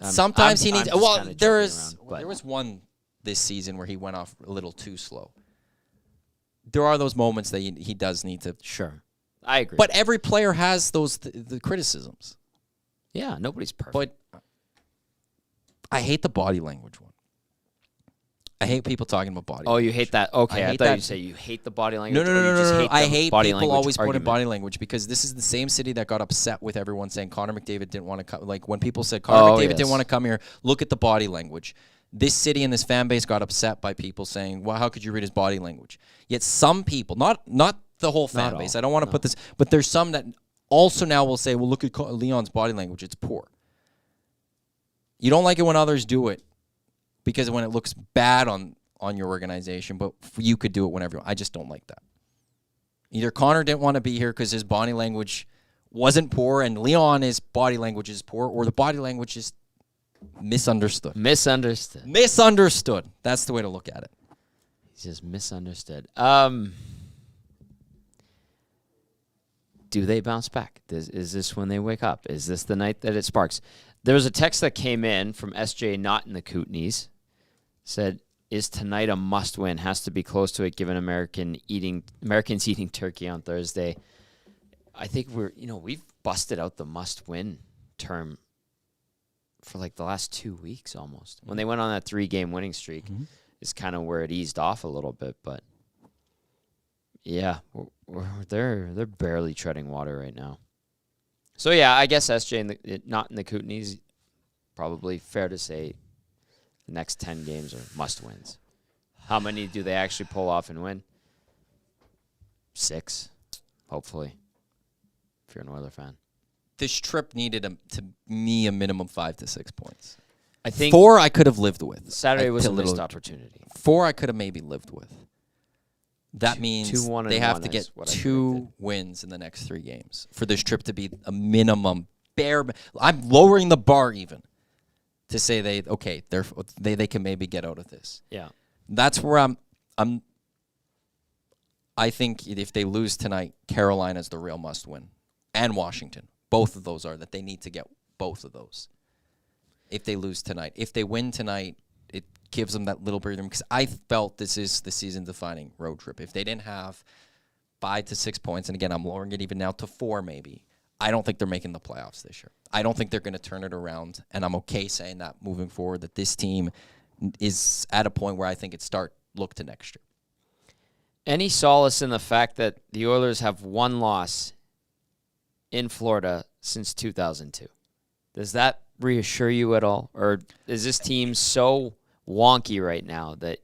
Sometimes he needs. I'm Well, just there joking was one this season where he went off a little too slow. There are those moments that he does need to. Sure, I agree. But every player has those the criticisms. Yeah, nobody's perfect. But I hate the body language one. I hate people talking about body. Oh, you hate that? Okay, I thought you'd say you hate the body language. No. I hate body people language always putting argument. body language because this is the same city that got upset with everyone saying Connor McDavid didn't want to come. Like when people said Connor McDavid didn't want to come here, look at the body language. This city and this fan base got upset by people saying, "Well, how could you read his body language?" Yet some people, not the whole fan base. I don't want to put this, but there's some that also now will say, "Well, look at Leon's body language; it's poor." You don't like it when others do it because when it looks bad on your organization, but you could do it whenever you want. I just don't like that. Either Connor didn't want to be here because his body language wasn't poor and Leon, his body language is poor, or the body language is misunderstood. Misunderstood. That's the way to look at it. He's just misunderstood. Do they bounce back? Is this when they wake up? Is this the night that it sparks? There was a text that came in from SJ Not in the Kootenays. Said, is tonight a must-win? Has to be close to it given Americans eating turkey on Thursday. I think we've busted out the must-win term for like the last 2 weeks almost. When they went on that 3-game winning streak, is kind of where it eased off a little bit. But yeah, they're barely treading water right now. So yeah, I guess SJ not in the Kootenays. Probably fair to say the next 10 games are must-wins. How many do they actually pull off and win? 6, hopefully, if you're an Oiler fan. This trip needed, to me, a minimum 5 to 6 points. I think 4 I could have lived with. Saturday was a missed opportunity. 4 I could have maybe lived with. That means 2-1 they and have 1 to get is what I 2 wins in the next 3 games for this trip to be a minimum bare. I'm lowering the bar even to say they can maybe get out of this. Yeah, that's where I think if they lose tonight, Carolina's the real must win, and Washington. Both of those are that they need to get both of those. If they lose tonight, if they win tonight, it gives them that little breathing, because I felt this is the season-defining road trip. If they didn't have 5 to 6 points, and again, I'm lowering it even now to 4 maybe, I don't think they're making the playoffs this year. I don't think they're going to turn it around, and I'm okay saying that moving forward, that this team is at a point where I think it look to next year. Any solace in the fact that the Oilers have 1 loss in Florida since 2002? Does that reassure you at all? Or is this team so wonky right now that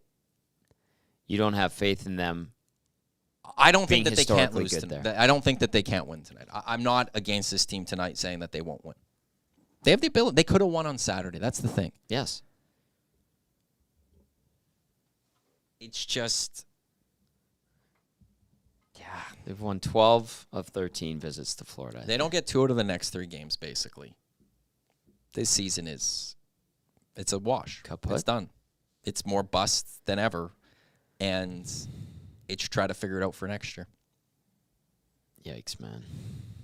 you don't have faith in them? I don't think that they can't lose tonight. I don't think that they can't win tonight. I'm not against this team tonight saying that they won't win. They have the ability. They could have won on Saturday. That's the thing. Yes. It's just... They've won 12 of 13 visits to Florida. They don't get 2 out of the next 3 games, basically. This season it's a wash. Kaput. It's done. It's more bust than ever, and it's try to figure it out for next year. Yikes, man.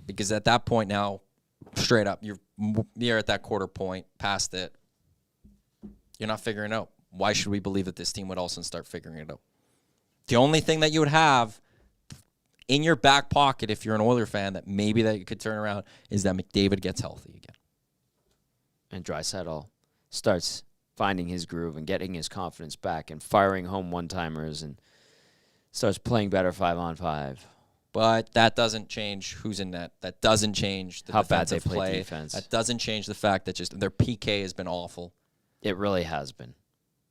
Because at that point now, straight up, you're at that quarter point, past it. You're not figuring it out. Why should we believe that this team would also start figuring it out? The only thing that you would have in your back pocket, if you're an Oiler fan, that maybe that you could turn around, is that McDavid gets healthy again. And Draisaitl starts finding his groove and getting his confidence back and firing home one-timers and starts playing better 5-on-5. But that doesn't change who's in net. That doesn't change the how bad they defensive play play. Defense. That doesn't change the fact that just their PK has been awful. It really has been.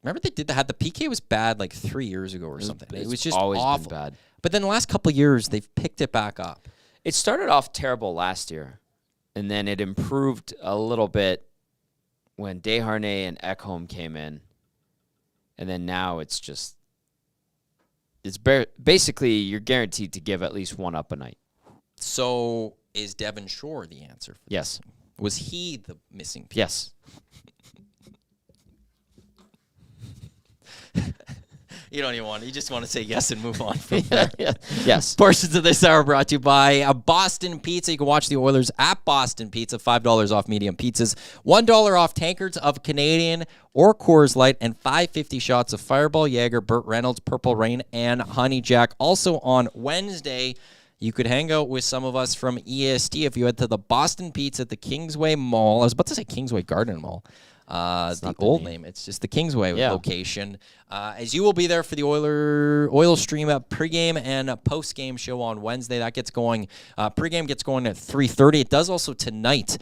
Remember they did that? The PK was bad like 3 years ago or something. It was just always awful. Been bad. But then the last couple of years, they've picked it back up. It started off terrible last year, and then it improved a little bit when Desharnais and Ekholm came in, and then now it's basically you're guaranteed to give at least 1 up a night. So is Devon Shore the answer for Yes. this? Was he the missing piece? Yes. You don't even want. You just want to say yes and move on from there. Yes. Portions of this hour brought to you by Boston Pizza. You can watch the Oilers at Boston Pizza. $5 off medium pizzas, $1 off tankards of Canadian or Coors Light, and $5.50 shots of Fireball, Jaeger, Burt Reynolds, Purple Rain, and Honey Jack. Also on Wednesday, you could hang out with some of us from EST if you head to the Boston Pizza at the Kingsway Mall. I was about to say Kingsway Garden Mall. The old name. It's just the Kingsway location. As you will be there for the Oil Stream pregame and postgame show on Wednesday. That gets going. Pregame gets going at 3:30. It does also tonight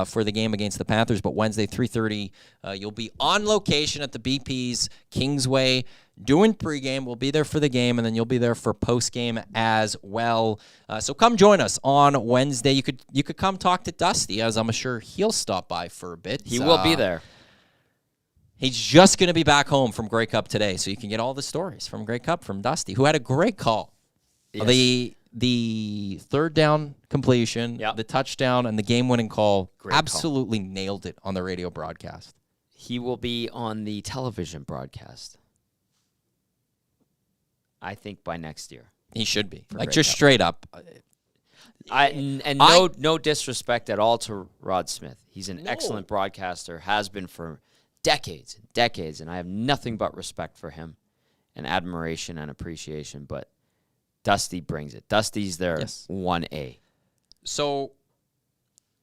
for the game against the Panthers, but Wednesday 3:30 you'll be on location at the BP's Kingsway doing pregame. We'll be there for the game, and then you'll be there for postgame as well. So come join us on Wednesday. You could come talk to Dusty, as I'm sure he'll stop by for a bit. He will be there. He's just going to be back home from Grey Cup today, so you can get all the stories from Grey Cup from Dusty, who had a great call. Yes. The third down completion, the touchdown, and the game-winning call, absolutely nailed it on the radio broadcast. He will be on the television broadcast, I think, by next year. He should be. Like, just straight up. No disrespect at all to Rod Smith. He's an excellent broadcaster, has been for decades and decades, and I have nothing but respect for him and admiration and appreciation, but Dusty brings it. Dusty's their 1A. So,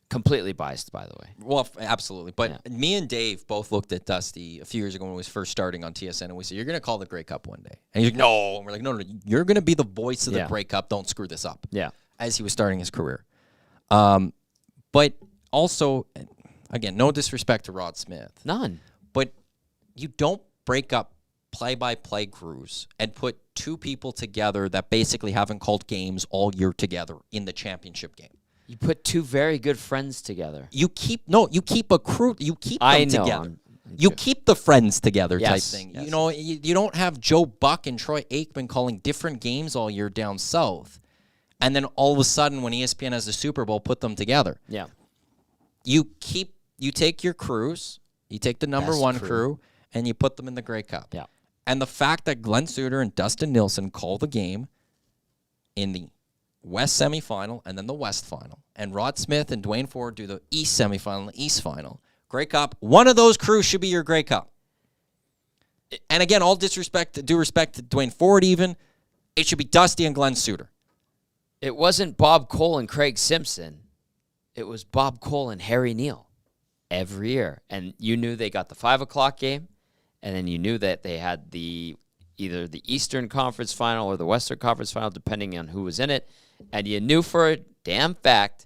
Completely biased, by the way. well, absolutely. But me and Dave both looked at Dusty a few years ago when he was first starting on TSN, and we said, "You're going to call the Grey Cup one day." And he's like, "No." And we're like, "No, you're going to be the voice of the Grey Cup. Don't screw this up." Yeah. As he was starting his career. But also, again, no disrespect to Rod Smith. None. But you don't break up play-by-play crews and put two people together that basically haven't called games all year together in the championship game. You put two very good friends together. You keep a crew. You keep them together. You keep the friends together type thing. Yes. You know, you don't have Joe Buck and Troy Aikman calling different games all year down south, and then all of a sudden when ESPN has the Super Bowl, put them together. Yeah. You take your crews, you take the number Best one crew. crew, and you put them in the Grey Cup. Yeah. And the fact that Glenn Suter and Dustin Nielsen call the game in the West semifinal and then the West final, and Rod Smith and Dwayne Ford do the East semifinal and the East final, Grey Cup, one of those crews should be your Grey Cup. And again, all due respect to Dwayne Ford even, it should be Dusty and Glenn Suter. It wasn't Bob Cole and Craig Simpson. It was Bob Cole and Harry Neal every year. And you knew they got the 5 o'clock game, and then you knew that they had either the Eastern Conference Final or the Western Conference Final, depending on who was in it. And you knew for a damn fact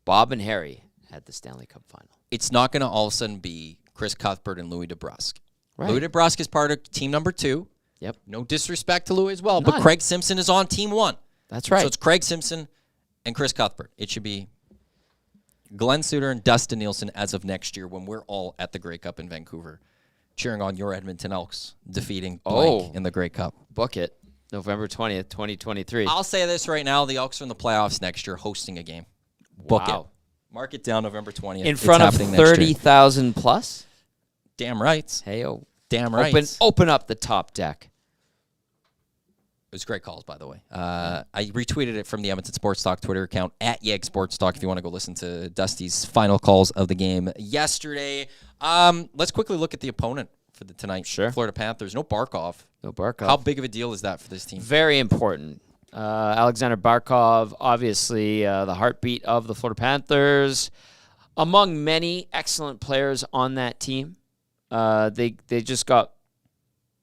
Bob and Harry had the Stanley Cup Final. It's not going to all of a sudden be Chris Cuthbert and Louis DeBrusque. Right. Louis DeBrusque is part of team number 2. Yep. No disrespect to Louis as well, None. but Craig Simpson is on team 1. That's right. So it's Craig Simpson and Chris Cuthbert. It should be Glenn Suter and Dustin Nielsen as of next year when we're all at the Grey Cup in Vancouver, cheering on your Edmonton Elks defeating blank in the Grey Cup. Book it. November 20th, 2023. I'll say this right now. The Elks are in the playoffs next year hosting a game. Book Wow. it. Mark it down November 20th. In front of 30,000 plus? Damn right. Hey-o. Damn right. Open up the top deck. It was great calls, by the way. I retweeted it from the Edmonton Sports Talk Twitter account, @Yeg Sports Talk, if you want to go listen to Dusty's final calls of the game yesterday. Let's quickly look at the opponent for the tonight. Sure. Florida Panthers. No Barkov. No Barkov. How big of a deal is that for this team? Very important. Alexander Barkov, obviously the heartbeat of the Florida Panthers. Among many excellent players on that team. They just got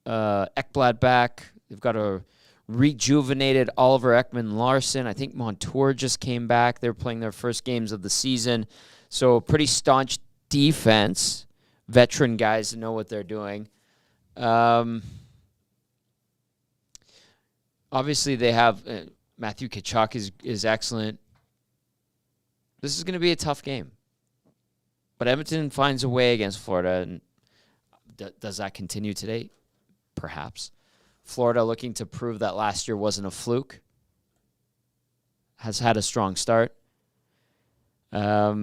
Ekblad back. They've got a rejuvenated Oliver Ekman-Larsson. I think Montour just came back. They're playing their first games of the season. So pretty staunch defense. Veteran guys that know what they're doing. Obviously, they have Matthew Tkachuk is excellent. This is going to be a tough game. But Edmonton finds a way against Florida. And does that continue today? Perhaps. Florida looking to prove that last year wasn't a fluke. Has had a strong start. Yeah.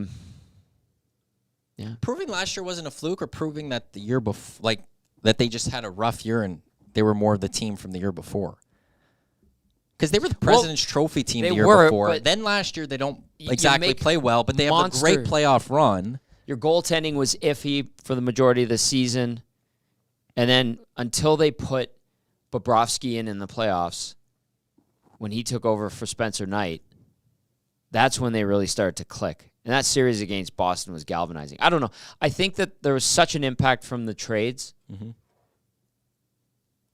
Proving last year wasn't a fluke, or proving that the year before, like that they just had a rough year and they were more of the team from the year before. Because they were the President's Trophy team the year before. Then last year they don't exactly play well, but they have a great playoff run. Your goaltending was iffy for the majority of the season. And then until they put Bobrovsky in the playoffs, when he took over for Spencer Knight, that's when they really started to click. And that series against Boston was galvanizing. I don't know. I think that there was such an impact from the trades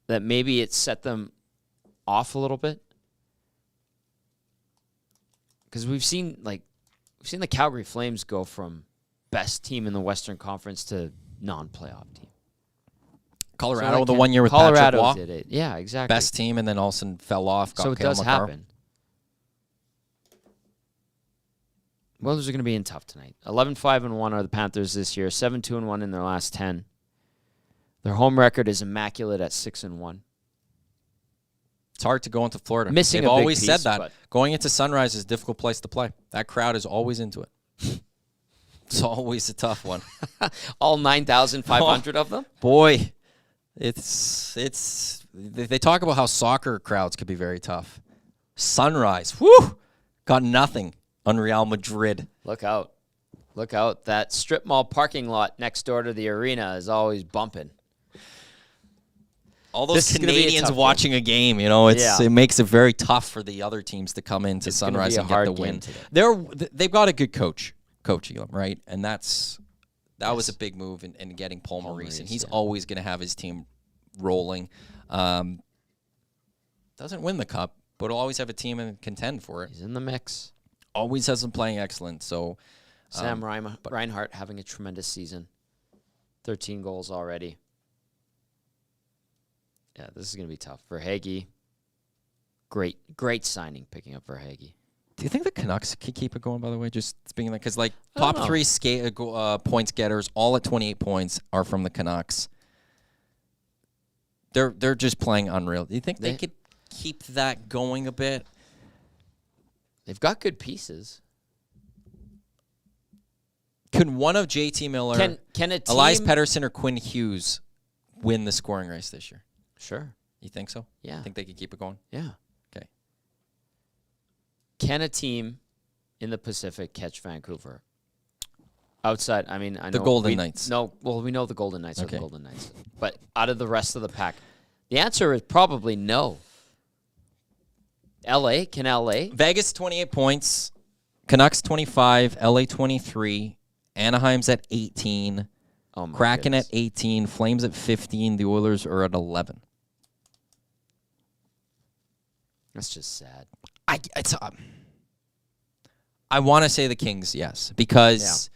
that maybe it set them off a little bit. Because we've seen the Calgary Flames go from best team in the Western Conference to non-playoff team. Colorado, So the 1 year with Colorado Patrick Waugh, did it. Yeah, exactly. best team, and then all of a sudden fell off. So it does happen. Oilers are going to be in tough tonight. 11-5-1 are the Panthers this year. 7-2-1 in their last 10. Their home record is immaculate at 6-1. It's hard to go into Florida. Missing They've a big always piece, said that. but- Going into Sunrise is a difficult place to play. That crowd is always into it. It's always a tough one. All 9,500 of them? Boy, it's they talk about how soccer crowds could be very tough. Sunrise, whew, got nothing on Real Madrid. Look out. Look out. That strip mall parking lot next door to the arena is always bumping. all This those is gonna be a Canadians tough watching a game, it makes it very tough for the other teams to come into It's gonna be Sunrise a and get hard the game win. today. They've got a good coach coaching them, right? And that was a big move in getting Paul Maurice, and he's always going to have his team rolling. Doesn't win the cup, but will always have a team and contend for it. He's in the mix. Always has them playing excellent. So Sam Reinhart having a tremendous season. 13 goals already. Yeah, this is going to be tough. Verhaeghe, great signing picking up Verhaeghe. do you think the Canucks can keep it going, by the way? Just speaking like, because don't top know. 3 points getters, all at 28 points, are from the Canucks. They're just playing unreal. Do you think they could keep that going a bit? They've got good pieces. Could one of JT Miller, Can a team... Elias Pettersson, or Quinn Hughes win the scoring race this year? Sure. You think so? Yeah. Think they could keep it going? Yeah. Okay. Can a team in the Pacific catch Vancouver? Outside, I know The Golden Knights. No, well, we know the Golden Knights are the Okay. Golden Knights. But out of the rest of the pack, the answer is probably no. LA? Can LA? Vegas 28 points, Canucks 25, LA 23, Anaheim's at 18, Oh my Kraken goodness. at 18, Flames at 15, the Oilers are at 11. That's just sad. I want to say the Kings, yes, because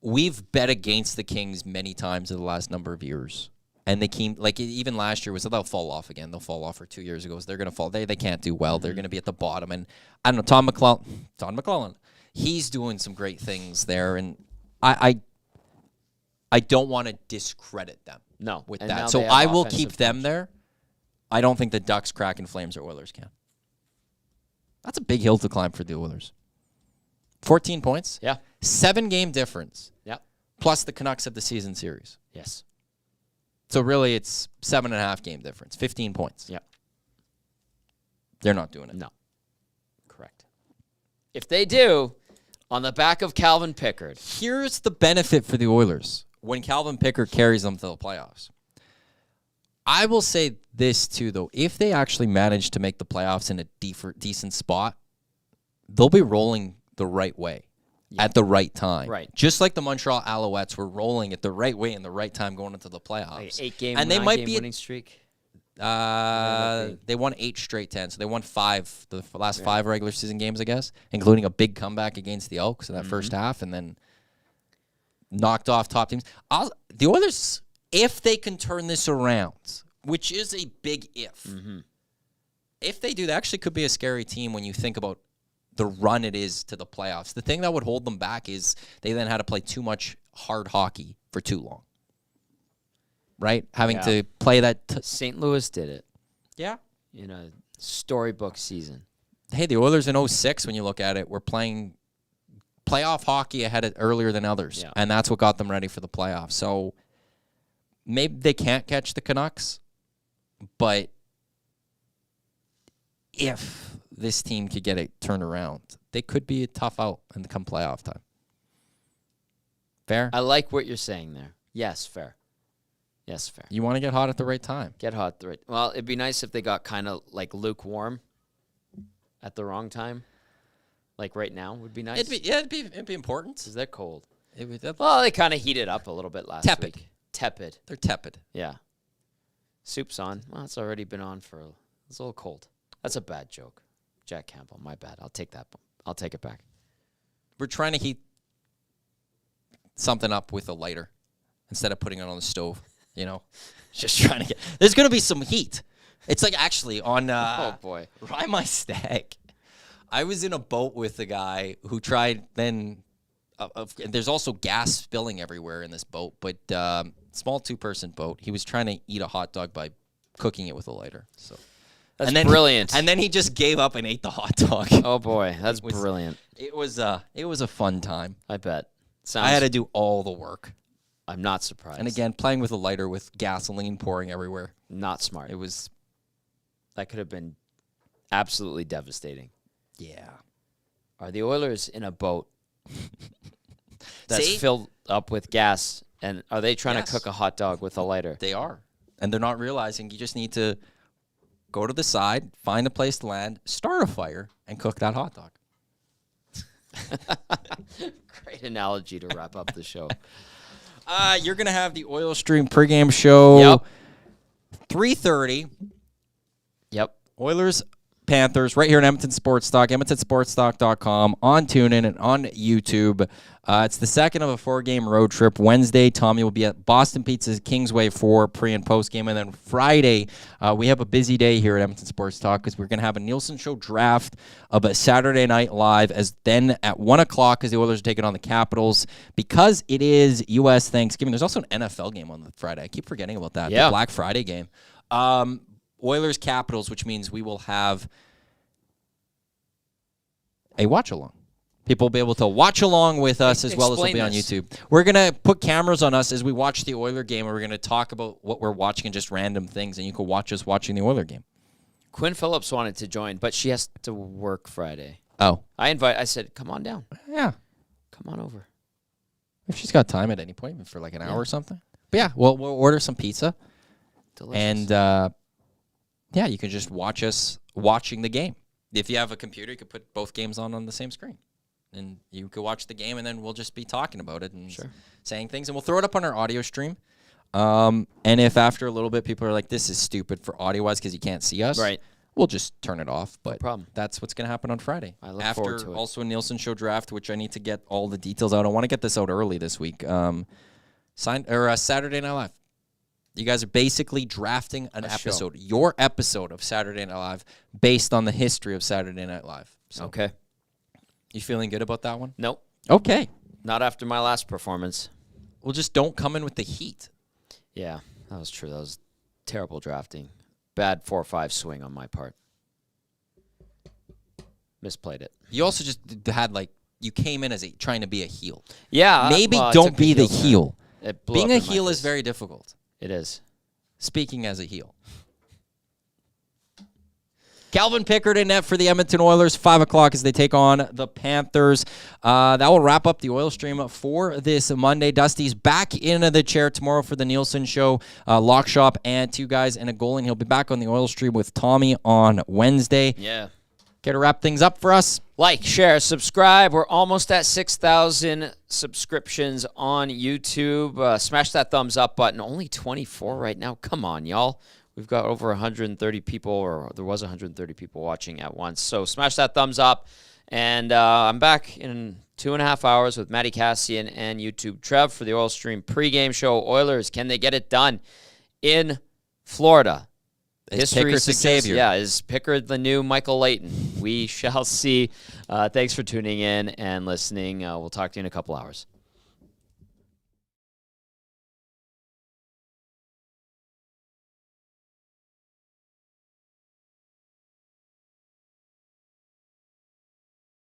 we've bet against the Kings many times in the last number of years. And they came, even last year, they'll fall off again. They'll fall off, or 2 years ago. So they're going to fall. They can't do well. They're going to be at the bottom. And I don't know, Tom McClellan, he's doing some great things there. And I don't want to discredit them with And now that. So they have I will offensive keep them coach. there. I don't think the Ducks, Kraken, Flames, or Oilers can. That's a big hill to climb for the Oilers. 14 points. Yeah. 7-game difference. Yeah. Plus the Canucks have the season series. Yes. So really it's 7.5 game difference. 15 points. Yeah. They're not doing it. No. Correct. If they do, on the back of Calvin Pickard. Here's the benefit for the Oilers when Calvin Pickard carries them to the playoffs. I will say this too, though. If they actually manage to make the playoffs in a decent spot, they'll be rolling the right way at the right time. Right. Just like the Montreal Alouettes were rolling it the right way in the right time going into the playoffs. 8-game, and they might be winning streak. They won 8 straight 10, so they won 5 the last 5 regular season games, I guess, including a big comeback against the Elks in that first half, and then knocked off top teams. The Oilers, if they can turn this around, which is a big if, if they do, that actually could be a scary team when you think about the run it is to the playoffs. The thing that would hold them back is they then had to play too much hard hockey for too long. Right? Having to play that. St. Louis did it Yeah. in a storybook season. Hey, the Oilers in 06, when you look at it, were playing playoff hockey earlier than others. Yeah. And that's what got them ready for the playoffs. So maybe they can't catch the Canucks, but if this team could get it turned around, they could be a tough out and come playoff time. Fair? I like what you're saying there. Yes, fair. Yes, fair. You want to get hot at the right time. Get hot. Well, it'd be nice if they got kind of like lukewarm at the wrong time. Like right now would be nice. It'd be important. Because they're cold. They're Well, they kind of heated up a little bit last week. Tepid. tepid. Yeah. Soup's on. Well, it's already been on it's a little cold. That's a bad joke. Jack Campbell, my bad. I'll take that. I'll take it back. We're trying to heat something up with a lighter instead of putting it on the stove. Just trying to get. There's going to be some heat. It's like actually on. Oh boy, Rye my stag. I was in a boat with a guy who tried. Then there's also gas spilling everywhere in this boat, but small 2-person boat. He was trying to eat a hot dog by cooking it with a lighter. So. That's brilliant. And then he just gave up and ate the hot dog. Oh boy, that's brilliant. It was a fun time. I bet. I had to do all the work. I'm not surprised. And again, playing with a lighter with gasoline pouring everywhere. Not smart. That could have been absolutely devastating. Yeah. Are the Oilers in a boat that's See? filled up with gas, and are they trying Yes. to cook a hot dog with a lighter? They are. And they're not realizing you just need to go to the side, find a place to land, start a fire, and cook that hot dog. Great analogy to wrap up the show. You're going to have the Oil Stream pregame show, 3:30. Yep. Oilers, Panthers, right here in Edmonton Sports Talk, edmontonsportstalk.com, on TuneIn and on YouTube. It's the second of a 4-game road trip. Wednesday, Tommy will be at Boston Pizza's Kingsway for pre- and post-game. And then Friday, we have a busy day here at Edmonton Sports Talk because we're going to have a Nielsen Show draft of a Saturday Night Live. As then at 1 o'clock, as the Oilers are taking on the Capitals. Because it is U.S. Thanksgiving, there's also an NFL game on the Friday. I keep forgetting about that. Yeah. The Black Friday game. Oilers Capitals, which means we will have a watch-along. People will be able to watch along with us as well as we'll be on YouTube. We're going to put cameras on us as we watch the Oiler game, and we're going to talk about what we're watching and just random things, and you can watch us watching the Oiler game. Quinn Phillips wanted to join, but she has to work Friday. Oh. I said, come on down. Yeah. Come on over. If she's got time at any point, even for like an hour or something. But yeah, we'll order some pizza. Delicious. And, you can just watch us watching the game. If you have a computer, you could put both games on the same screen. And you could watch the game, and then we'll just be talking about it and saying things. And we'll throw it up on our audio stream. And if after a little bit people are like, this is stupid for audio-wise because you can't see us, right, we'll just turn it off. But no problem. That's what's going to happen on Friday. I look forward to it. After also a Nielsen Show draft, which I need to get all the details out. I want to get this out early this week. Saturday Night Live. You guys are basically drafting an episode, your episode of Saturday Night Live, based on the history of Saturday Night Live. So, okay. You feeling good about that one? Nope. Okay. Not after my last performance. Well, just don't come in with the heat. Yeah, that was true. That was terrible drafting. Bad 4-5 swing on my part. Misplayed it. You also just had, you came in as trying to be a heel. Yeah. Maybe don't be the heel. Being a heel is very difficult. It is. Speaking as a heel. Calvin Pickard in net for the Edmonton Oilers, 5 o'clock as they take on the Panthers. That will wrap up the Oil Stream for this Monday. Dusty's back in the chair tomorrow for the Nielsen Show, Lock Shop, and 2 guys and a goal, and he'll be back on the Oil Stream with Tommy on Wednesday. Yeah. Care to wrap things up for us? Like, share, subscribe. We're almost at 6,000 subscriptions on YouTube. Smash that thumbs up button. Only 24 right now. Come on, y'all. We've got over 130 people, or there was 130 people watching at once. So smash that thumbs up. And I'm back in 2.5 hours with Matty Cassian and YouTube Trev for the Oil Stream pregame show. Oilers, can they get it done in Florida? Is Pickard the savior? Yeah, is Pickard the new Michael Layton? We shall see. Thanks for tuning in and listening. We'll talk to you in a couple hours.